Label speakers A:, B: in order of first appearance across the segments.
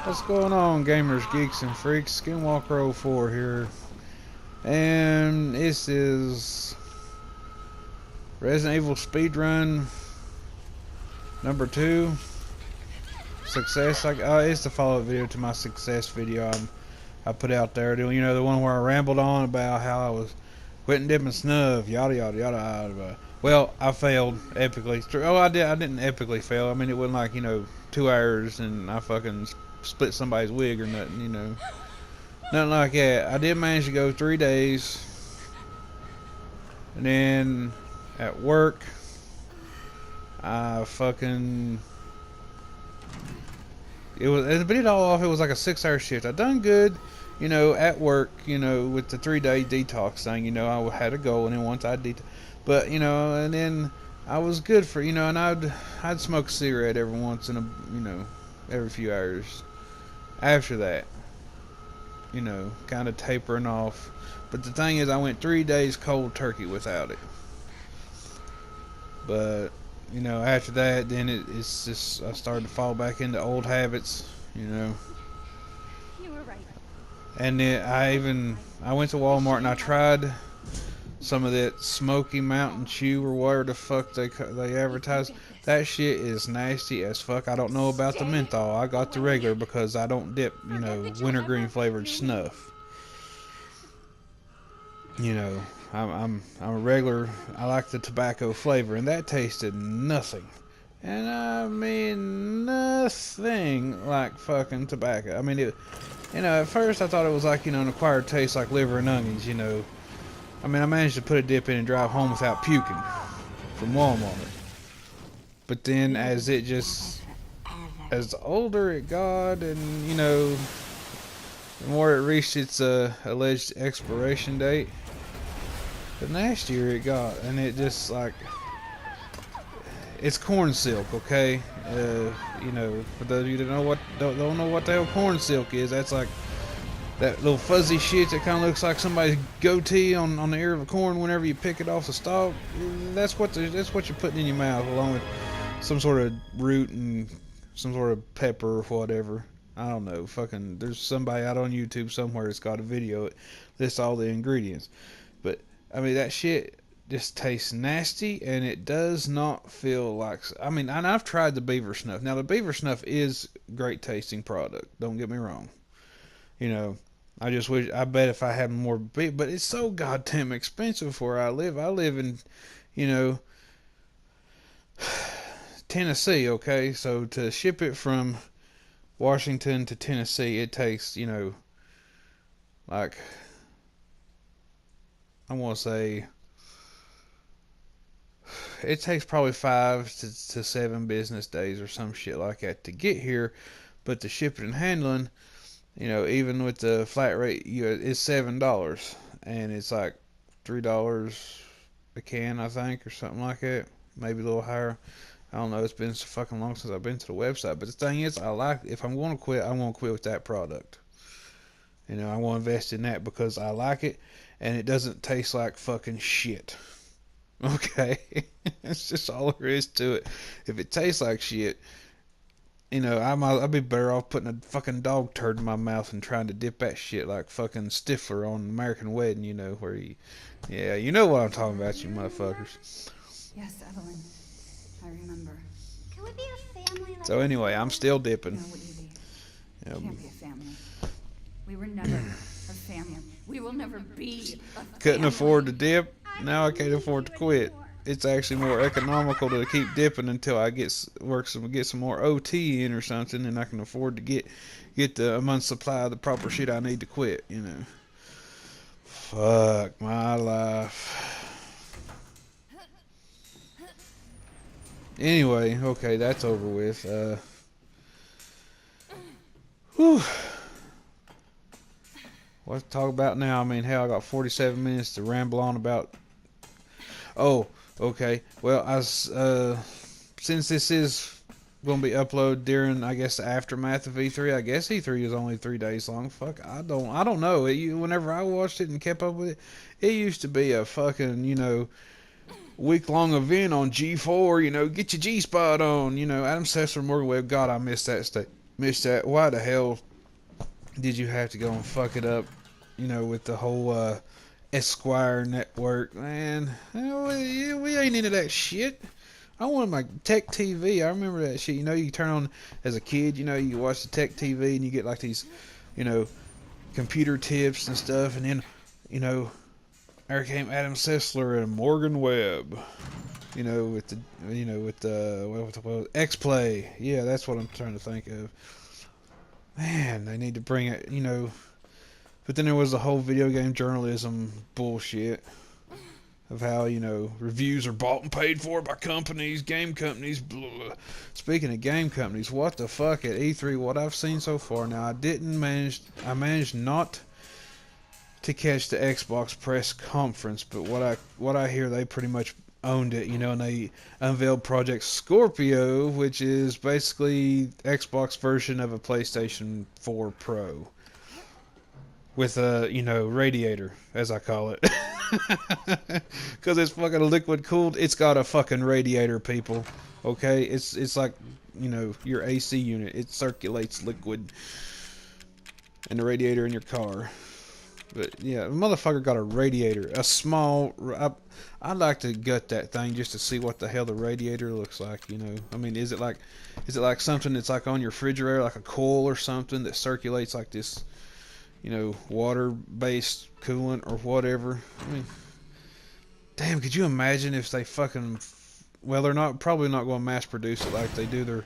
A: What's going on, gamers, geeks, and freaks? Skinwalker04 here, and this is Resident Evil Speedrun number 2. Success. It's the follow-up video to my success video I put out there. You know, the one where I rambled on about how I was quitting dipping snuff, yada yada yada yada. Well, I failed epically. Oh, I didn't epically fail. I mean, it wasn't like 2 hours and I fucking split somebody's wig or nothing. Nothing like that. I did manage to go 3 days. And then at work, I fucking... But it all off, it was like a 6-hour shift. I done good, at work, with the 3-day detox thing. I had a goal, and then once I but, and then I was good for, and I'd smoke a cigarette every once in every few hours. After that, kind of tapering off. But the thing is, I went 3 days cold turkey without it. But, after that, then it's just, I started to fall back into old habits, You were right. And then I went to Walmart and I tried some of that Smoky Mountain Chew or whatever the fuck they advertise. That shit is nasty as fuck. I don't know about the menthol. I got the regular because I don't dip, wintergreen flavored snuff. I'm a regular. I like the tobacco flavor, and that tasted nothing. And I mean nothing like fucking tobacco. I mean, at first I thought it was like, an acquired taste like liver and onions, I mean, I managed to put a dip in and drive home without puking from Walmart. But then as the older it got and, the more it reached its alleged expiration date, the nastier it got. And it just like, it's corn silk, okay? For those of you that don't know what the hell corn silk is, that's like that little fuzzy shit that kind of looks like somebody's goatee on the ear of a corn whenever you pick it off the stalk. That's what you're putting in your mouth, along with some sort of root and some sort of pepper or whatever. I don't know. Fucking, there's somebody out on YouTube somewhere that's got a video that lists all the ingredients. But I mean, that shit just tastes nasty, and it does not feel like... I mean, and I've tried the beaver snuff. Now, the beaver snuff is a great tasting product. Don't get me wrong. I just wish... I bet if I had more... But it's so goddamn expensive where I live. I live in, Tennessee, okay? So to ship it from Washington to Tennessee, it takes, like... I want to say... It takes probably 5 to 7 business days or some shit like that to get here, but the shipping and handling, even with the flat rate, it's $7, and it's like $3 a can, I think, or something like that, maybe a little higher. I don't know. It's been so fucking long since I've been to the website, but the thing is, if I'm going to quit, I want to quit with that product. I want to invest in that because I like it, and it doesn't taste like fucking shit. Okay, that's just all there is to it. If it tastes like shit, I'd be better off putting a fucking dog turd in my mouth and trying to dip that shit like fucking Stifler on American Wedding, where yeah, you know what I'm talking about, you motherfuckers.
B: Yes, Evelyn, I remember.
C: Can we be a family?
A: So anyway, I'm still dipping.
B: No, Evie. Can't be a family. We were never a family. We will never be a family.
A: Couldn't afford to dip. Now I can't afford to quit. It's actually more economical to keep dipping until I get some more OT in or something, and I can afford to get a month's supply of the proper shit I need to quit. Fuck my life. Anyway, okay, that's over with. Whew. What to talk about now? I mean, hell, I got 47 minutes to ramble on about. Oh, okay. Well, since this is going to be uploaded during, I guess, the aftermath of E3. I guess E3 is only 3 days long. Fuck, I don't know. Whenever I watched it and kept up with it, it used to be a fucking, week-long event on G4. Get your G-spot on. Adam Sessler, Morgan Webb. God, I miss that state. missed that. Why the hell did you have to go and fuck it up? You know, with the whole Esquire network, man. We ain't into that shit. I wanted my tech TV. I remember that shit. You know, you turn on as a kid. You know, you watch the tech TV and you get like these, you know, computer tips and stuff. And then, you know, there came Adam Sessler and Morgan Webb. You know, with the X Play. Yeah, that's what I'm trying to think of. Man, they need to bring it. You know, but then there was the whole video game journalism bullshit of how, you know, reviews are bought and paid for by companies, game companies, blah, blah. Speaking of game companies, what the fuck at E3, what I've seen so far. Now, I managed not to catch the Xbox press conference, but what I hear, they pretty much owned it, you know, and they unveiled Project Scorpio, which is basically Xbox version of a PlayStation 4 Pro. With a, you know, radiator, as I call it. Because it's fucking liquid cooled. It's got a fucking radiator, people. Okay? It's like, you know, your AC unit. It circulates liquid. And the radiator in your car. But, yeah, the motherfucker got a radiator. A small... I'd like to gut that thing just to see what the hell the radiator looks like, you know. I mean, is it like something that's like on your refrigerator, like a coil or something that circulates like this... You know, water-based coolant or whatever. I mean, damn, could you imagine if they fucking... Well, they're probably not going to mass produce it like they do their...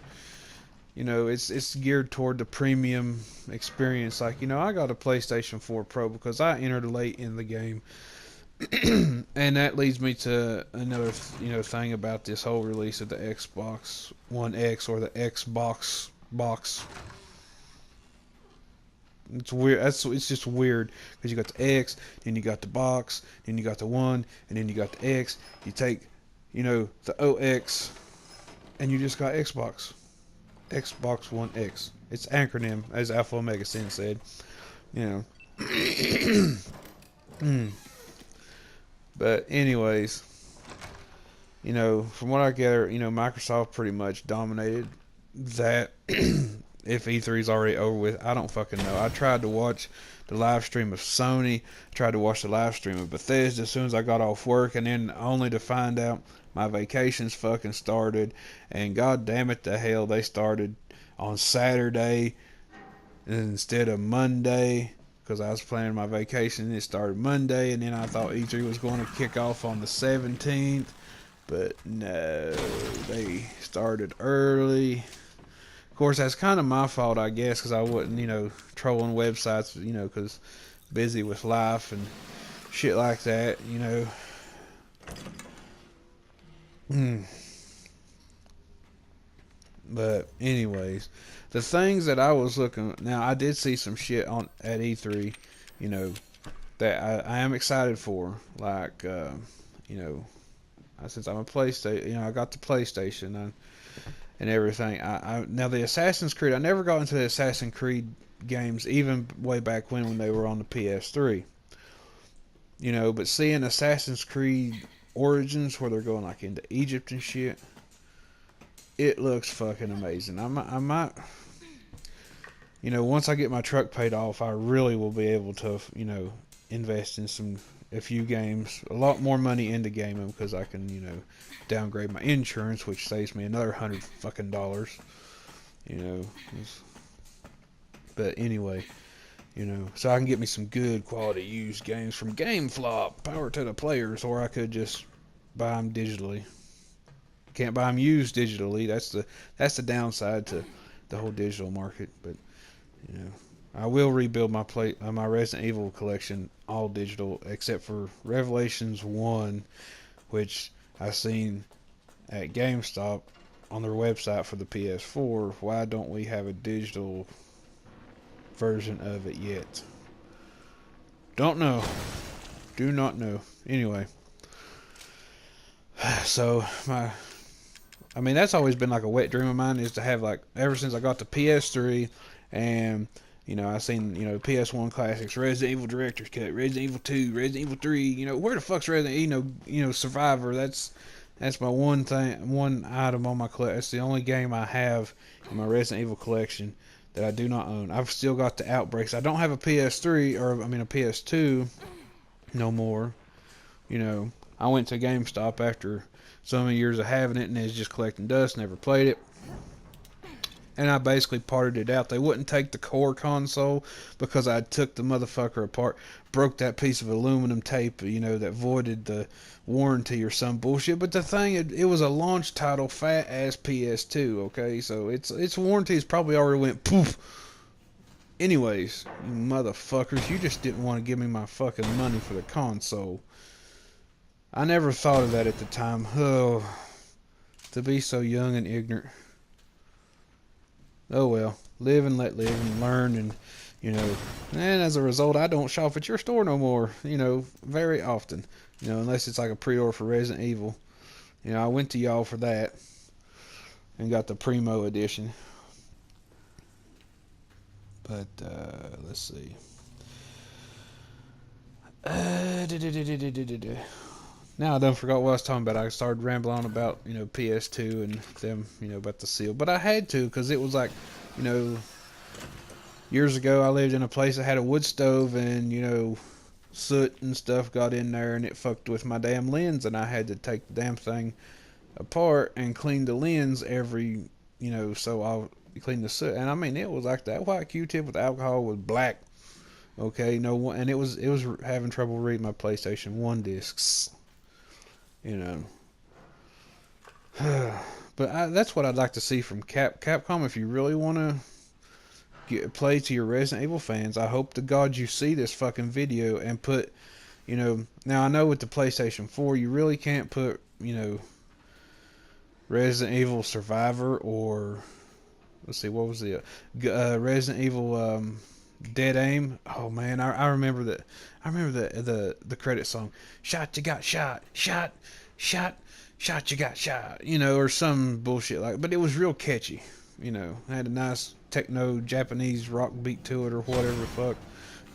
A: You know, it's geared toward the premium experience. Like, you know, I got a PlayStation 4 Pro because I entered late in the game. And that leads me to another, you know, thing about this whole release of the Xbox One X or the Xbox box. It's weird. It's just weird because you got the X, then you got the box, then you got the One, and then you got the X. You take, you know, the OX, and you just got Xbox One X. It's acronym, as Alpha Omega Sin said. You know. But anyways, you know, from what I gather, you know, Microsoft pretty much dominated that. If E3's already over with, I don't fucking know. I tried to watch the live stream of Sony, tried to watch the live stream of Bethesda as soon as I got off work, and then only to find out my vacations fucking started, and god damn it the hell, they started on Saturday instead of Monday, because I was planning my vacation. It started Monday, and then I thought E3 was going to kick off on the 17th, but no, they started early. Of course, that's kind of my fault, I guess, because I wasn't, you know, trolling websites, you know, because busy with life and shit like that, you know. But anyways, the things that I was looking... Now, I did see some shit at E3, you know, that I am excited for. Like, you know, since I'm a PlayStation, you know, I got the PlayStation and everything. Now the Assassin's Creed, I never got into the Assassin's Creed games, even way back when they were on the PS3. You know, but seeing Assassin's Creed Origins, where they're going like into Egypt and shit, it looks fucking amazing. I might, you know, once I get my truck paid off, I really will be able to, you know, invest in a few games, a lot more money into gaming, because I can, you know, downgrade my insurance, which saves me another $100 fucking dollars, you know. But anyway, you know, so I can get me some good quality used games from GameFlop. Power to the players. Or I could just buy them digitally. Can't buy them used digitally. That's the downside to the whole digital market. But you know, I will rebuild my my Resident Evil collection all digital, except for Revelations 1, which I seen at GameStop on their website for the PS4. Why don't we have a digital version of it yet? Don't know. Do not know. Anyway, so I mean, that's always been like a wet dream of mine, is to have, like, ever since I got the PS3 and, you know, I seen, you know, PS1 classics, Resident Evil Director's Cut, Resident Evil 2, Resident Evil 3, you know, where the fuck's Resident Evil, you know, Survivor, that's my one item on my collection. That's the only game I have in my Resident Evil collection that I do not own. I've still got the Outbreaks. I don't have a PS3, or I mean a PS2 no more. You know, I went to GameStop after so many years of having it, and it's just collecting dust. Never played it. And I basically parted it out. They wouldn't take the core console because I took the motherfucker apart, broke that piece of aluminum tape, you know, that voided the warranty or some bullshit. But the thing, it was a launch title, fat ass PS2. Okay, so its warranties probably already went poof. Anyways, you motherfuckers, you just didn't want to give me my fucking money for the console. I never thought of that at the time. Oh, to be so young and ignorant. Oh well, live and let live and learn, and you know, and as a result I don't shop at your store no more, you know, very often, you know, unless it's like a pre-order for Resident Evil. You know, I went to y'all for that and got the Primo edition. But let's see. Now I done forgot what I was talking about. I started rambling on about, you know, PS2 and them, you know, about the seal. But I had to, because it was like, you know, years ago I lived in a place that had a wood stove, and, you know, soot and stuff got in there and it fucked with my damn lens, and I had to take the damn thing apart and clean the lens every, you know, so I'll clean the soot. And I mean, it was like that white Q-tip with alcohol was black. Okay, no, and it was having trouble reading my PlayStation 1 discs. You know, but that's what I'd like to see from Capcom. If you really want to play to your Resident Evil fans, I hope to God you see this fucking video and put, you know, now I know with the PlayStation 4 you really can't put, you know, Resident Evil Survivor, or let's see, what was the Resident Evil Dead Aim. Oh man, I remember that. I remember the credit song. Shot you got shot, shot, shot you got shot. You know, or some bullshit like. But it was real catchy. You know, it had a nice techno Japanese rock beat to it, or whatever the fuck.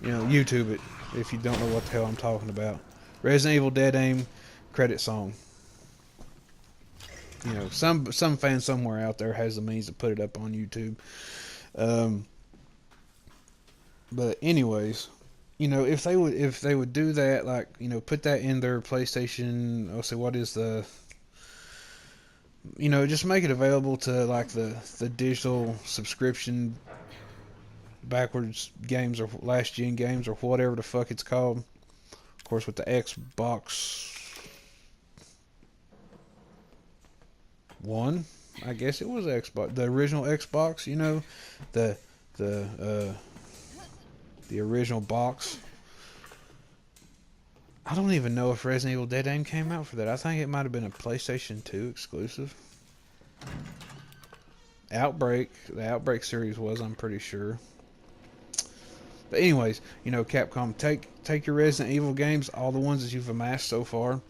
A: You know, YouTube it if you don't know what the hell I'm talking about. Resident Evil Dead Aim credit song. You know, some fan somewhere out there has the means to put it up on YouTube. But anyways, you know, if they would do that, like, you know, put that in their PlayStation. I'll say, what is the, you know, just make it available to like the digital subscription backwards games or last gen games or whatever the fuck it's called. Of course, with the Xbox One, I guess it was Xbox, the original Xbox. You know, the original box. I don't even know if Resident Evil Dead Aim came out for that. I think it might have been a PlayStation 2 exclusive. The Outbreak series was, I'm pretty sure. But anyways, you know, Capcom, take your Resident Evil games, all the ones that you've amassed so far,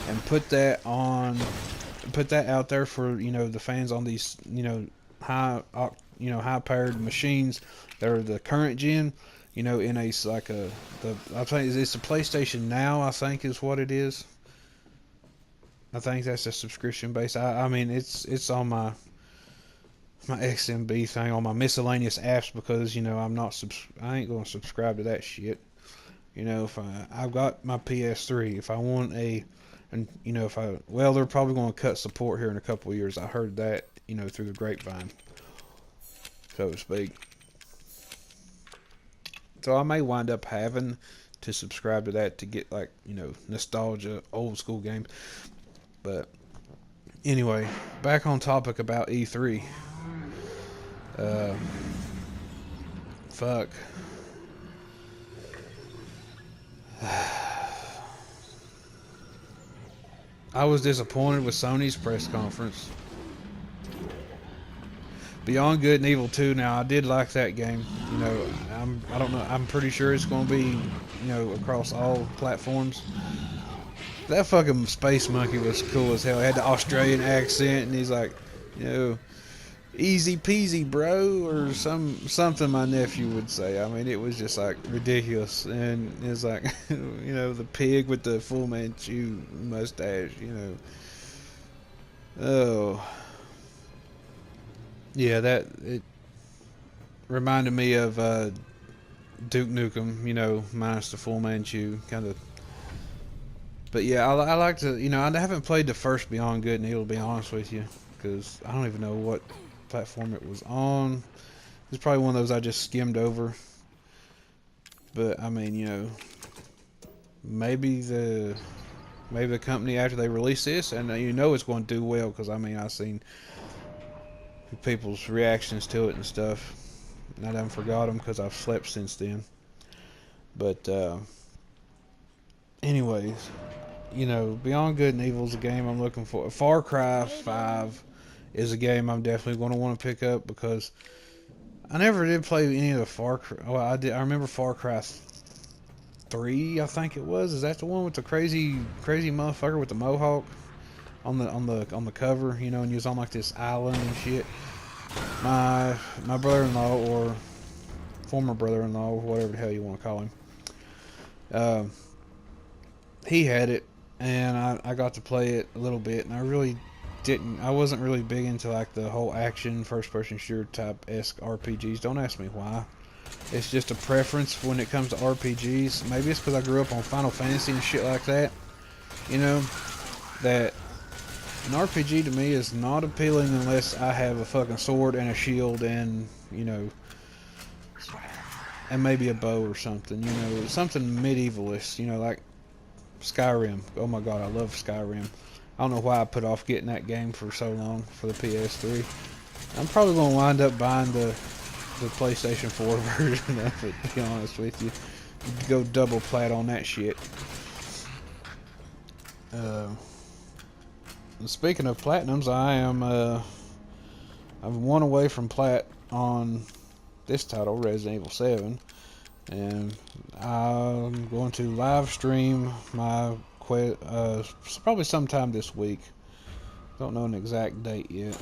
A: and put that out there for, you know, the fans on these, you know, high powered machines that are the current gen. You know, in a like I think it's a PlayStation Now, I think is what it is. I think that's a subscription base. I mean, it's on my XMB thing, on my miscellaneous apps, because, you know, I ain't gonna subscribe to that shit. You know, if I've got my PS3, if I want and you know, well, they're probably gonna cut support here in a couple of years. I heard that, you know, through the grapevine, so to speak. So I may wind up having to subscribe to that to get, like, you know, nostalgia, old school games. But anyway, back on topic about E3. Fuck. I was disappointed with Sony's press conference. Beyond Good and Evil 2. Now, I did like that game. You know, I don't know. I'm pretty sure it's going to be, you know, across all platforms. That fucking space monkey was cool as hell. He had the Australian accent, and he's like, you know, easy peasy, bro, or something my nephew would say. I mean, it was just like ridiculous. And it's like, you know, the pig with the Fu Manchu mustache. You know, oh. Yeah, reminded me of Duke Nukem, you know, minus the Full Manchu kind of. But yeah, I like to, you know, I haven't played the first Beyond Good and Evil, to be honest with you, because I don't even know what platform it was on. It's probably one of those I just skimmed over. But I mean, you know, maybe the company after they release this, and you know it's going to do well, because I mean I've seen people's reactions to it and stuff. And I done forgot them because I've slept since then. But anyways, you know, Beyond Good and Evil is a game I'm looking for. Far Cry 5 is a game I'm definitely going to want to pick up, because I never did play any of the Far Cry. Well, I did. I remember Far Cry 3, I think it was. Is that the one with the crazy motherfucker with the mohawk on the cover? You know, and he was on like this island and shit. My brother-in-law, or former brother-in-law, or whatever the hell you want to call him, he had it, and I got to play it a little bit, and I wasn't really big into like the whole action first-person shooter type esque RPGs. Don't ask me why. It's just a preference when it comes to RPGs. Maybe it's because I grew up on Final Fantasy and shit like that. You know, that an RPG to me is not appealing unless I have a fucking sword and a shield and, you know, and maybe a bow or something. You know, something medievalist. You know, like Skyrim. Oh my god, I love Skyrim. I don't know why I put off getting that game for so long for the PS3. I'm probably going to wind up buying the PlayStation 4 version of it, to be honest with you. Go double plat on that shit. Speaking of platinums, I'm one away from plat on this title, Resident Evil 7, and I'm going to live stream my quest probably sometime this week. Don't know an exact date yet.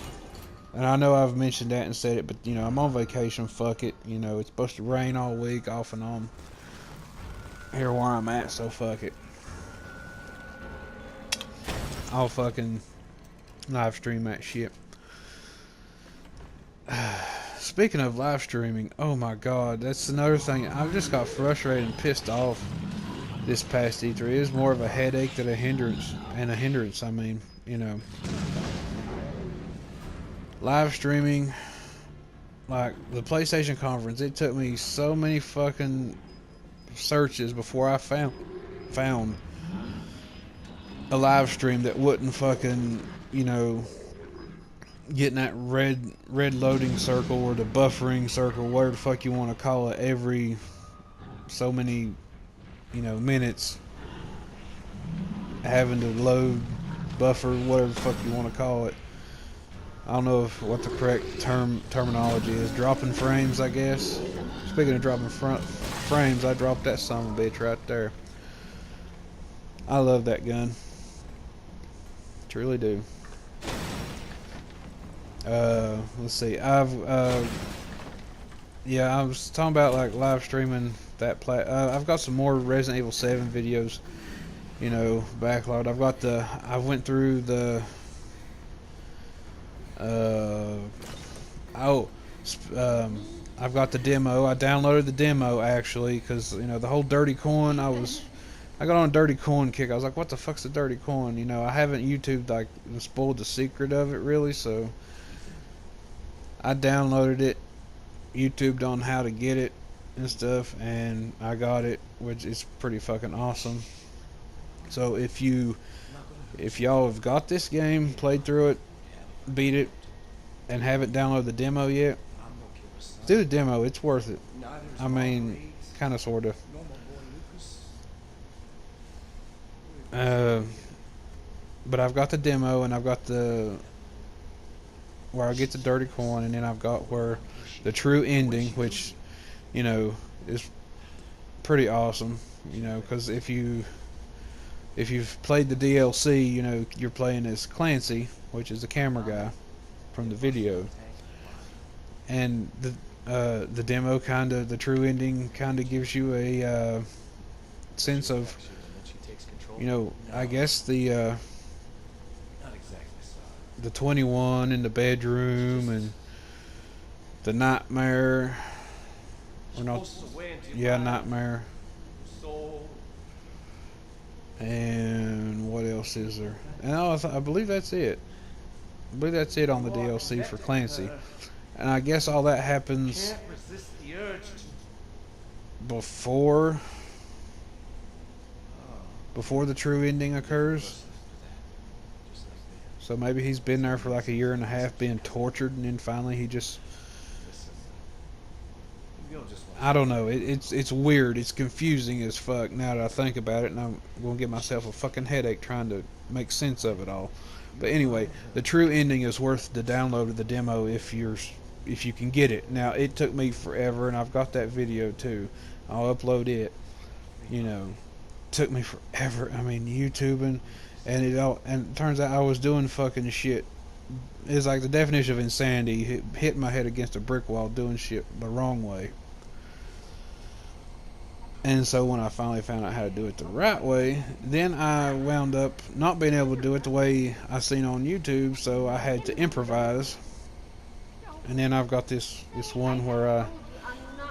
A: And I know I've mentioned that and said it, but you know, I'm on vacation, fuck it. You know, it's supposed to rain all week, off and on. Here where I'm at, so fuck it. I'll fucking live stream that shit. Speaking of live streaming, oh my god, that's another thing. I just got frustrated and pissed off this past E3. It was more of a headache than a hindrance. I mean, you know. Live streaming, like the PlayStation conference, it took me so many fucking searches before I found a live stream that wouldn't fucking, you know, get in that red loading circle or the buffering circle, whatever the fuck you want to call it, every so many, you know, minutes, having to load, buffer, whatever the fuck you want to call it. I don't know what the correct terminology is. Dropping frames, I guess. Speaking of dropping frames, I dropped that son of a bitch right there. I love that gun. Truly do. Let's see. Yeah, I was talking about like live streaming that I've got some more Resident Evil 7 videos, you know, backlogged. I went through the I've got the demo. I downloaded the demo actually, because you know the whole dirty coin. I got on a dirty coin kick. I was like, what the fuck's a dirty coin? You know, I haven't YouTubed like spoiled the secret of it really, so I downloaded it, YouTubed on how to get it and stuff, and I got it, which is pretty fucking awesome. So if y'all have got this game, played through it, beat it, and haven't downloaded the demo yet, do the demo. It's worth it. I mean, kind of, sort of. But I've got the demo, and I've got where I get the dirty coin, and then I've got where the true ending, which, you know, is pretty awesome. You know, because if you've played the DLC, you know you're playing as Clancy, which is the camera guy from the video, and the demo the true ending kind of gives you a sense of, you know, I guess the 21 in the bedroom and the nightmare not, yeah, Nightmare. And what else is there? And I believe that's it. I believe that's it on the DLC for Clancy. And I guess all that happens before the true ending occurs. So maybe he's been there for like a year and a half being tortured, and then finally he just, I don't know. It's weird. It's confusing as fuck now that I think about it, and I'm gonna get myself a fucking headache trying to make sense of it all. But anyway, the true ending is worth the download of the demo if you can get it. Now it took me forever, and I've got that video too. I'll upload it. You know, took me forever. I mean, YouTubing, and it turns out I was doing fucking shit. It's like the definition of insanity: hitting my head against a brick wall, doing shit the wrong way. And so when I finally found out how to do it the right way, then I wound up not being able to do it the way I seen on YouTube, so I had to improvise. And then I've got this one where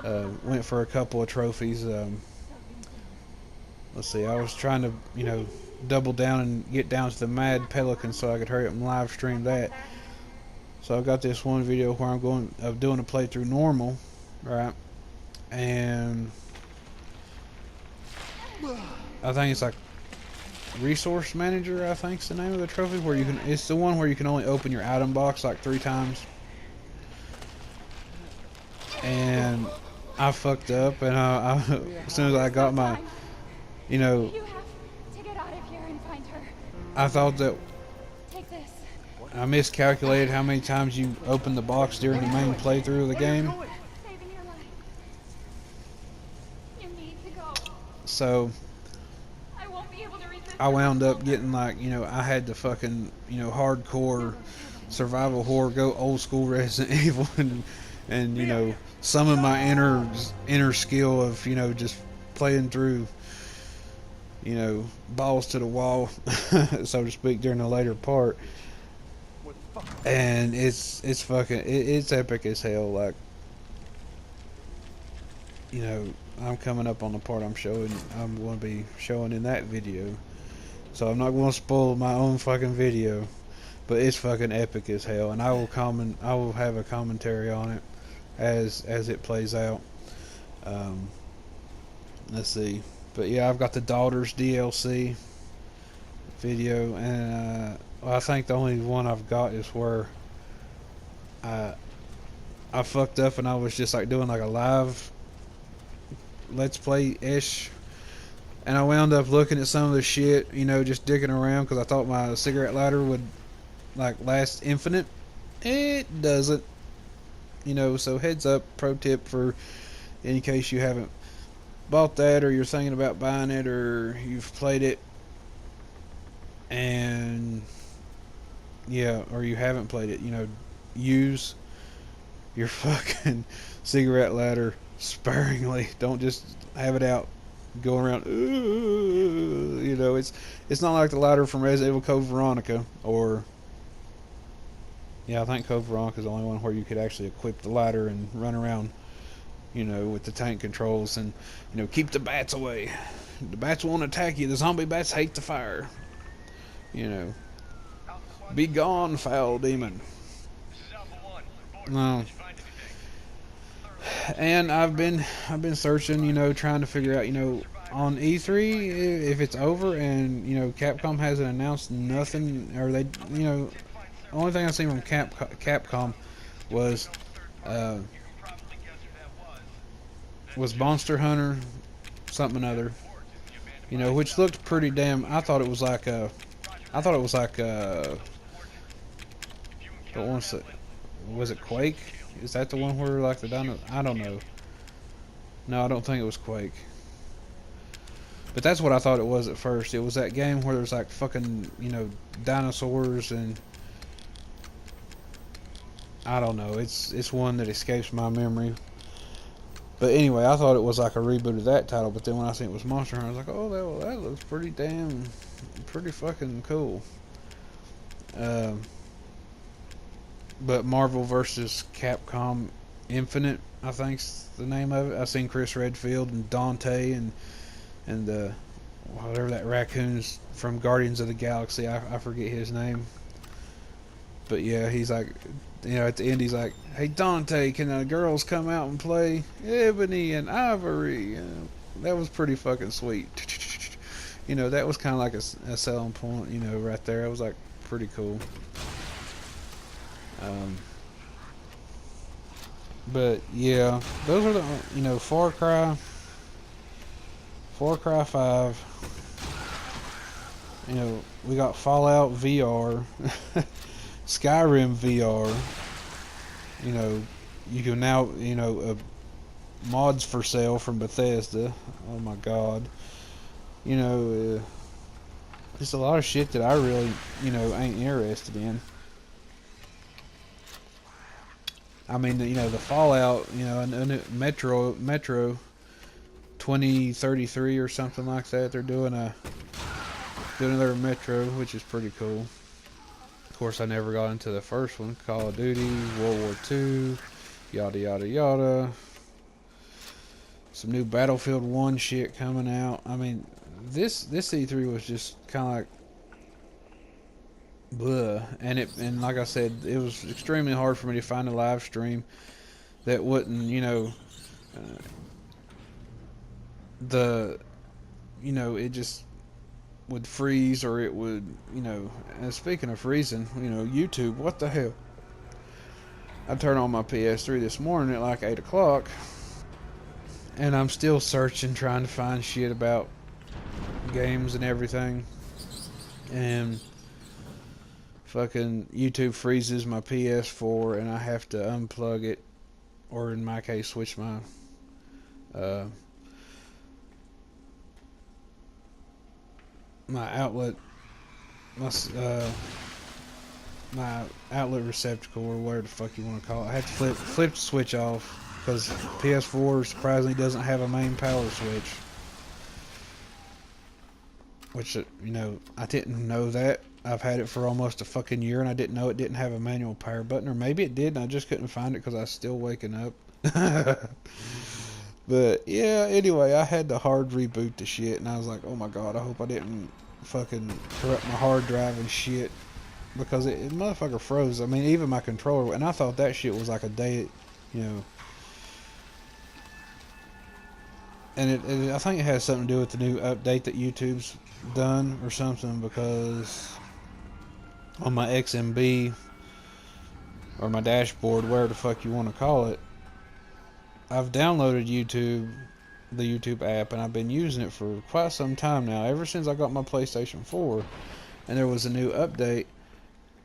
A: I went for a couple of trophies. Let's see, I was trying to, double down and get down to the Mad Pelican so I could hurry up and live stream that. So I've got this one video where I'm doing a playthrough normal, right? And I think it's like Resource Manager, I think's the name of the trophy, where it's the one where you can only open your item box like 3 times. And I fucked up, and as soon as I got my,
D: You have to get out of here and find her.
A: I thought that
D: Take this.
A: I miscalculated how many times you open the box during the main playthrough of the game.
D: Saving your life. You need to go.
A: So
D: I won't be able to resist.
A: I wound up getting like, I had to fucking, hardcore survival horror, go old school Resident Evil, and summon my inner skill of, just playing through, balls to the wall, so to speak, during the later part. And it's fucking, it's epic as hell. Like, I'm coming up on the part I'm going to be showing in that video. So I'm not going to spoil my own fucking video, but it's fucking epic as hell, and I will have a commentary on it as it plays out. Let's see. But yeah, I've got the Daughters DLC video, and I think the only one I've got is where I fucked up and I was just like doing like a live let's play ish, and I wound up looking at some of the shit, just digging around because I thought my cigarette lighter would like last infinite. It doesn't. So heads up, pro tip for in case you haven't bought that, or you're thinking about buying it, or you've played it and or you haven't played it, use your fucking cigarette lighter sparingly. Don't just have it out going around. It's not like the lighter from Resident Evil Code Veronica, or I think Code Veronica is the only one where you could actually equip the lighter and run around, with the tank controls and, keep the bats away. The bats won't attack you. The zombie bats hate the fire. Be gone, foul demon. No. And I've been searching, trying to figure out, on E3 if it's over and, Capcom hasn't announced nothing, or they, the only thing I've seen from Capcom was Monster Hunter something or other, which looked pretty damn. I thought it was like what was it, Quake? Is that the one where like the dino? I don't know. No, I don't think it was Quake. But that's what I thought it was at first. It was that game where there's like fucking, dinosaurs, and I don't know. It's one that escapes my memory. But anyway, I thought it was like a reboot of that title, but then when I seen it was Monster Hunter, I was like, oh, that looks pretty fucking cool. But Marvel versus Capcom Infinite, I think's the name of it. I seen Chris Redfield and Dante and whatever that raccoon's from Guardians of the Galaxy. I forget his name. But yeah, he's like, you know, at the end he's like, "Hey Dante, can the girls come out and play Ebony and Ivory?" That was pretty fucking sweet. You know, that was kind of like a selling point. You know, right there. It was like pretty cool. But yeah, those are the, you know, Far Cry 5. You know, we got Fallout VR, Skyrim VR. You know, you can now, you know, mods for sale from Bethesda. Oh my god. You know, just a lot of shit that I really, you know, ain't interested in. I mean, you know, the Fallout, you know, and Metro 2033 or something like that. They're doing another Metro, which is pretty cool. Of course, I never got into the first one. Call of Duty, World War II, yada yada yada. Some new Battlefield 1 shit coming out. I mean, this E3 was just kind of like bleh. And like I said, it was extremely hard for me to find a live stream that wouldn't, you know, it just would freeze, or it would, you know. And speaking of freezing, you know, YouTube, what the hell? I turned on my PS3 this morning at like 8 o'clock, and I'm still searching, trying to find shit about games and everything, and fucking YouTube freezes my PS4, and I have to unplug it, or in my case, switch my uh, my outlet, my my outlet receptacle, or whatever the fuck you want to call it. I had to flip the switch off because PS4 surprisingly doesn't have a main power switch. Which, you know, I didn't know that. I've had it for almost a fucking year, and I didn't know it didn't have a manual power button. Or maybe it did, and I just couldn't find it because I was still waking up. But, yeah, anyway, I had to hard reboot the shit, and I was like, oh my god, I hope I didn't fucking corrupt my hard drive and shit. Because it motherfucker froze. I mean, even my controller, and I thought that shit was like a day, you know. And I think it has something to do with the new update that YouTube's done or something, because on my XMB or my dashboard, whatever the fuck you want to call it, I've downloaded the YouTube app, and I've been using it for quite some time now, ever since I got my PlayStation 4, and there was a new update,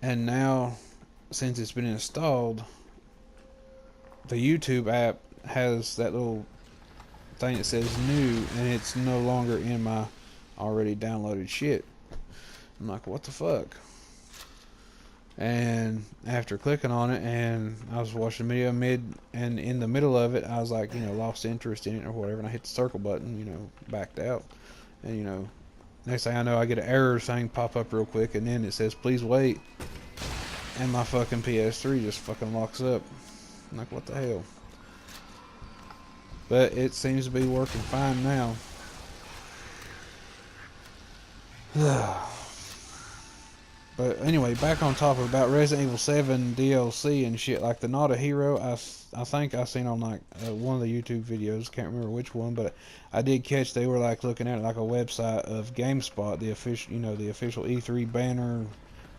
A: and now, since it's been installed, the YouTube app has that little thing that says new, and it's no longer in my already downloaded shit. I'm like, what the fuck? And after clicking on it, and I was watching the video and in the middle of it, I was like, you know, lost interest in it or whatever, and I hit the circle button, you know, backed out, and you know, next thing I know, I get an error thing pop up real quick, and then it says please wait, and my fucking PS3 just fucking locks up. I'm like, what the hell? But it seems to be working fine now. But anyway, back on topic about Resident Evil 7 DLC and shit, like the Not a Hero, I think I seen on like one of the YouTube videos, can't remember which one, but I did catch they were like looking at like a website of GameSpot, the official, you know, the official E3 banner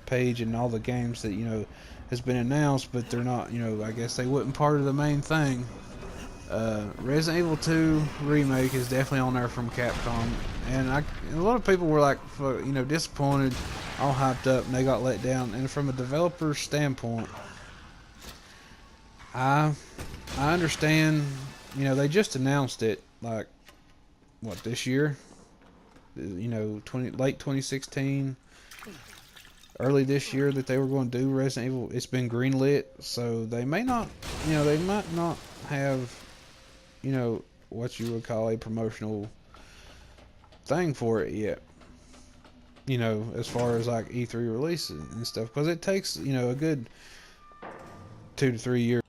A: page, and all the games that, you know, has been announced, but they're not, you know, I guess they wasn't part of the main thing. Resident Evil 2 remake is definitely on there from Capcom, and a lot of people were like, you know, disappointed, all hyped up, and they got let down. And from a developer's standpoint, I understand. You know, they just announced it like what, this year, you know, late 2016, early this year, that they were going to do Resident Evil. It's been greenlit, so they may not, you know, they might not have, you know, what you would call a promotional thing for it yet, you know, as far as like E3 releases and stuff, because it takes, you know, a good 2 to 3 years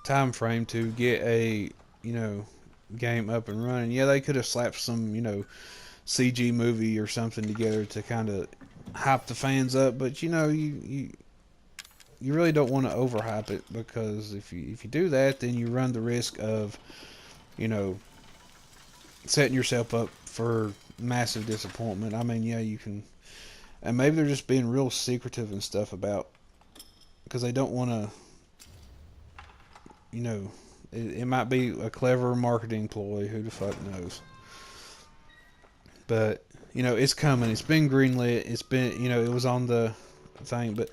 A: time frame to get a, you know, game up and running. Yeah, they could have slapped some, you know, CG movie or something together to kind of hype the fans up, but you know, you really don't want to overhype it, because if you do that, then you run the risk of, you know, setting yourself up for massive disappointment. I mean, yeah, you can, and maybe they're just being real secretive and stuff about, because they don't want to, you know, it might be a clever marketing ploy. Who the fuck knows? But you know, it's coming. It's been greenlit. It's been, you know, it was on the thing, but.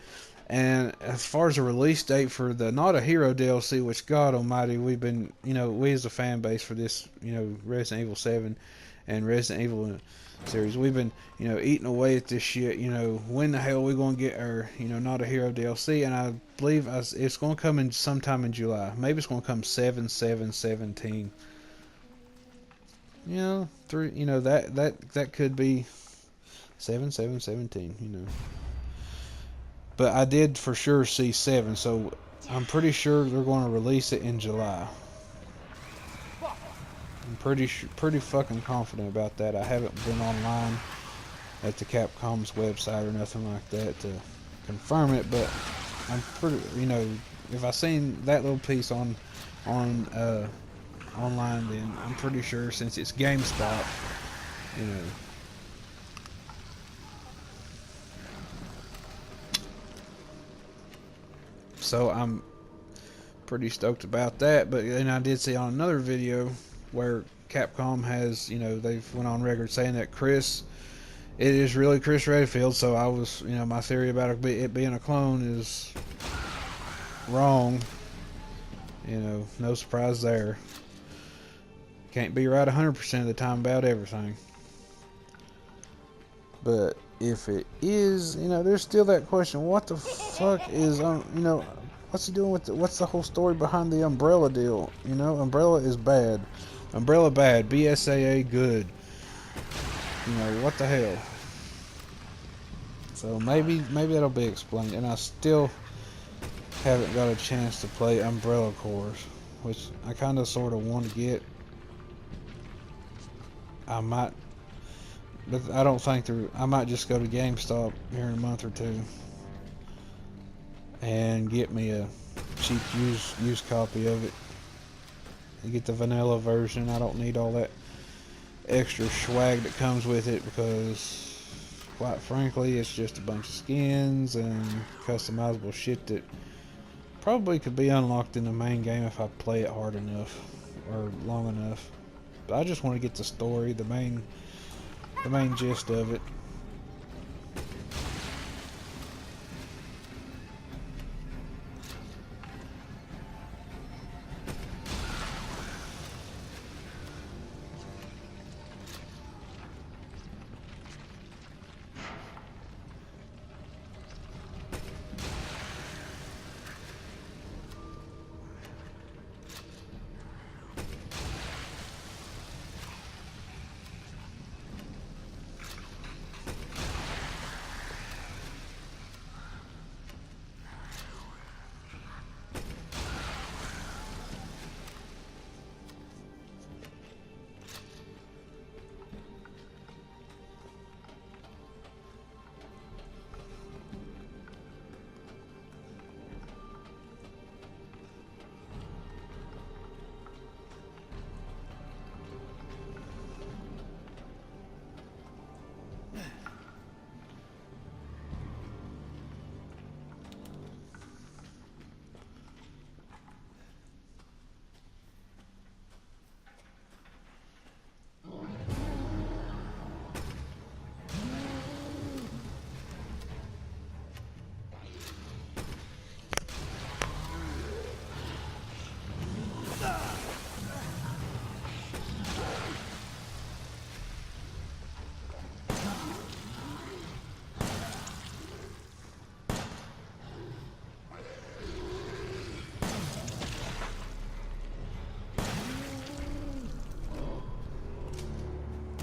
A: And as far as a release date for the Not a Hero DLC, which God Almighty, we've been, you know, we as a fan base for this, you know, Resident Evil 7 and Resident Evil series, we've been, you know, eating away at this shit. You know, when the hell are we going to get our, you know, Not a Hero DLC? And I believe it's going to come in sometime in July. Maybe it's going to come 7/7/17. You know, you know, that could be 7/7/17. You know. But I did for sure see 7, so I'm pretty sure they're going to release it in July. I'm pretty fucking confident about that. I haven't been online at the Capcom's website or nothing like that to confirm it, but I'm pretty, you know, if I seen that little piece on online, then I'm pretty sure, since it's GameSpot, you know. So I'm pretty stoked about that. But then I did see on another video where Capcom has, you know, they've went on record saying that it is really Chris Redfield. So I was, you know, my theory about it being a clone is wrong. You know, no surprise there. Can't be right 100% of the time about everything. But if it is, you know, there's still that question: what the fuck is, you know, what's he doing with what's the whole story behind the Umbrella deal? You know, Umbrella is bad. Umbrella bad. BSAA good. You know, what the hell? So maybe that'll be explained. And I still haven't got a chance to play Umbrella Corps, which I kind of sort of want to get. I might, but I don't think I might just go to GameStop here in a month or two and get me a cheap used copy of it. And get the vanilla version. I don't need all that extra swag that comes with it, because quite frankly, it's just a bunch of skins and customizable shit that probably could be unlocked in the main game if I play it hard enough or long enough. But I just want to get the story, the main gist of it.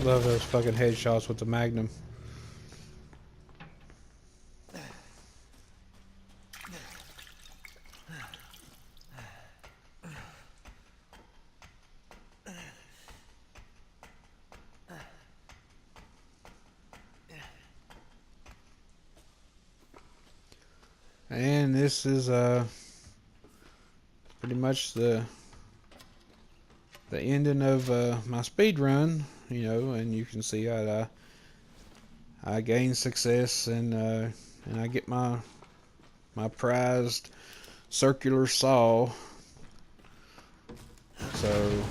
A: Love those fucking headshots with the Magnum. again, this is pretty much the ending of my speed run, you know, and you can see I gain success, and I get my prized circular saw. So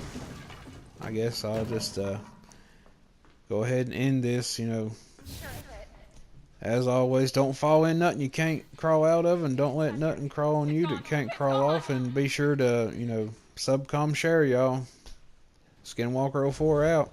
A: I guess I'll just go ahead and end this, you know. As always, don't fall in nothing you can't crawl out of, and don't let nothing crawl on you that can't crawl off, and be sure to, you know, subcom share, y'all. Skinwalker04 out.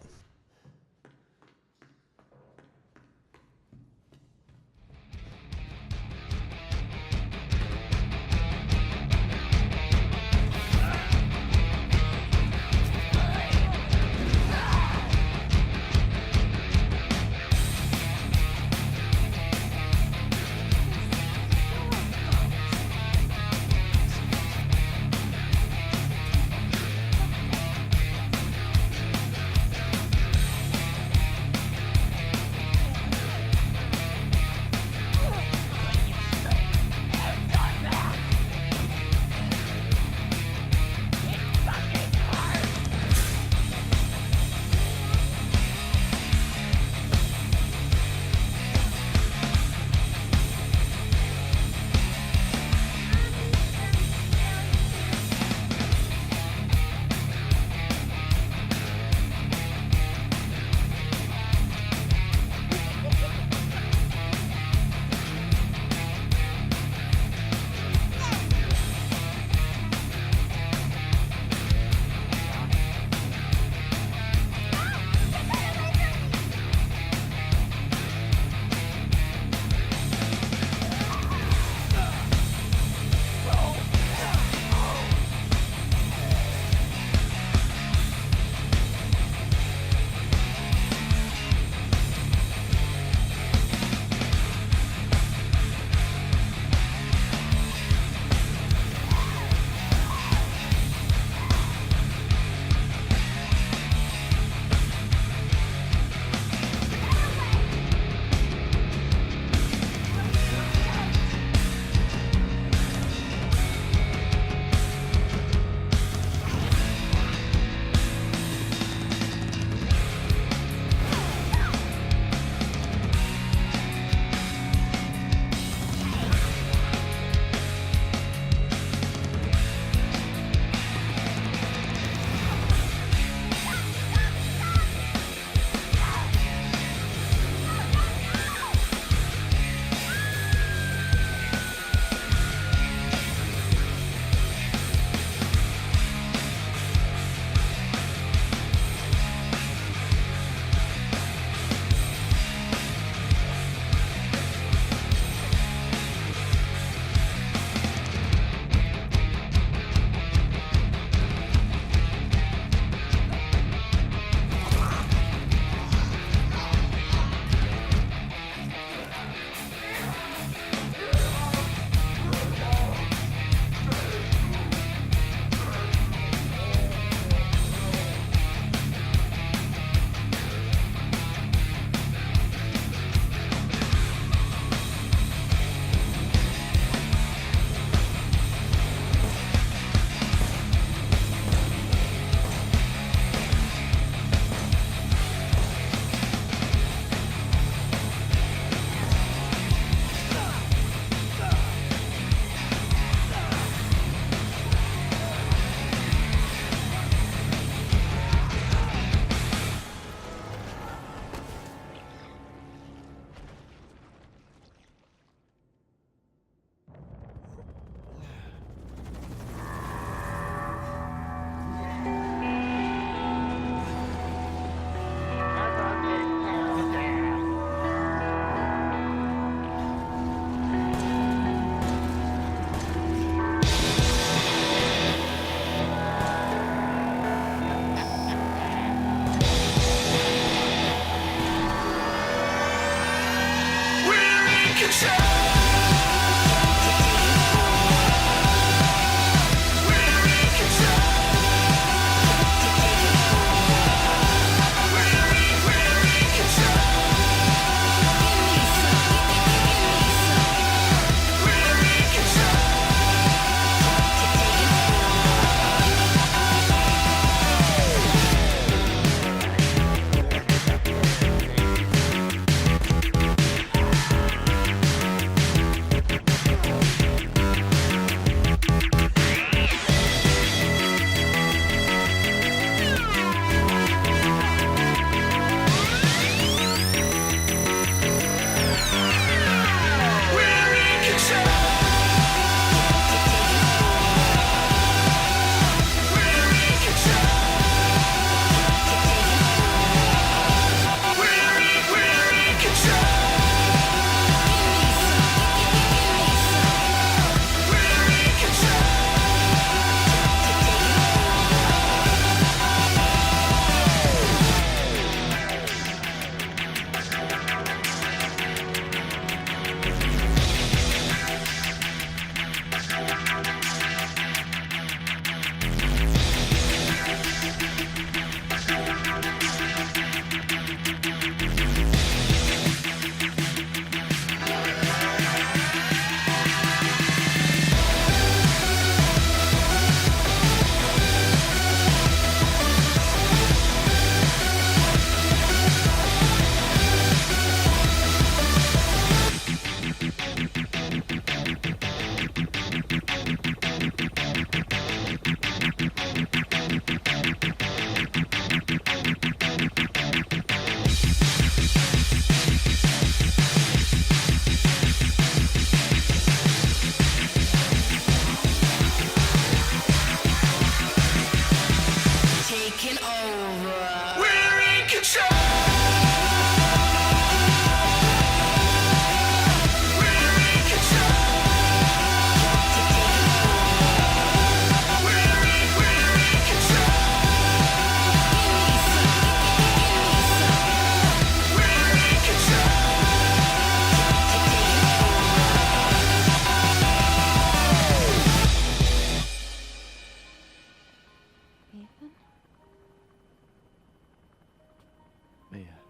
E: Mia.